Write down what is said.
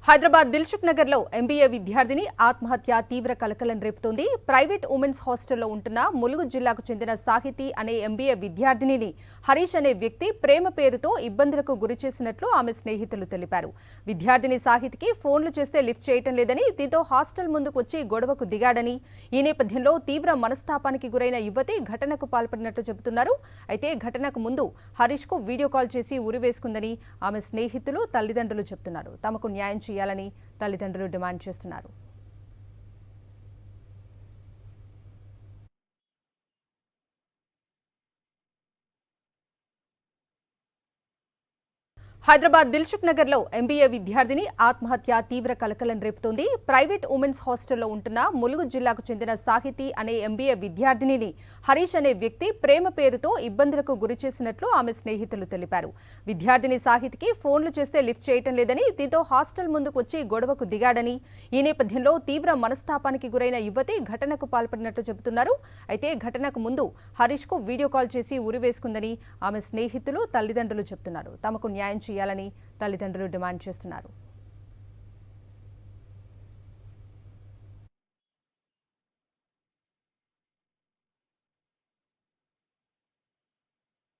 హైదరాబాద్ దిల్సుఖ్ నగర్ లో ఎంబీఏ విద్యార్థిని ఆత్మహత్య తీవ్ర కలకలం రేపుతోంది. ప్రైవేట్ ఉమెన్స్ హాస్టల్లో ఉంటున్న ములుగు జిల్లాకు చెందిన సాహితి అనే ఎంబీఏ విద్యార్థినిని హరీష్ అనే వ్యక్తి ప్రేమ పేరుతో ఇబ్బందులకు గురిచేసినట్లు ఆమె స్నేహితులు తెలిపారు. విద్యార్థిని సాహితికి ఫోన్లు చేస్తే లిఫ్ట్ చేయటం లేదని, దీంతో హాస్టల్ ముందుకు వచ్చి గొడవకు దిగాడని, ఈ నేపథ్యంలో తీవ్ర మనస్తాపానికి గురైన యువతి ఘటనకు పాల్పడినట్లు చెబుతున్నారు. అయితే ఘటనకు ముందు హరీష్ కు వీడియో కాల్ చేసి ఉరివేసుకుందని ఆమె స్నేహితులు, తల్లిదండ్రులు చెబుతున్నారు. తమకు న్యాయం చేయాలని తల్లిదండ్రులు డిమాండ్ చేస్తున్నారు. హైదరాబాద్ దిల్సుఖ్ నగర్ లో ఎంబీఏ విద్యార్థిని ఆత్మహత్య తీవ్ర కలకలం రేపుతోంది. ప్రైవేట్ ఉమెన్స్ హాస్టల్లో ఉంటున్న ములుగు జిల్లాకు చెందిన సాహితి అనే ఎంబీఏ విద్యార్థినిని హరీష్ అనే వ్యక్తి ప్రేమ పేరుతో ఇబ్బందులకు గురిచేసినట్లు ఆమె స్నేహితులు తెలిపారు. విద్యార్థిని సాహితికి ఫోన్లు చేస్తే లిఫ్ట్ చేయటం లేదని, దీంతో హాస్టల్ ముందుకు వచ్చి గొడవకు దిగాడని, ఈ నేపథ్యంలో తీవ్ర మనస్తాపానికి గురైన యువతి ఘటనకు పాల్పడినట్లు చెబుతున్నారు. అయితే ఘటనకు ముందు హరీష్ కు వీడియో కాల్ చేసి ఉరివేసుకుందని ఆమె స్నేహితులు, తల్లిదండ్రులు చెబుతున్నారు. తమకు న్యాయం చేయాలని తల్లిదండ్రులు డిమాండ్ చేస్తున్నారు.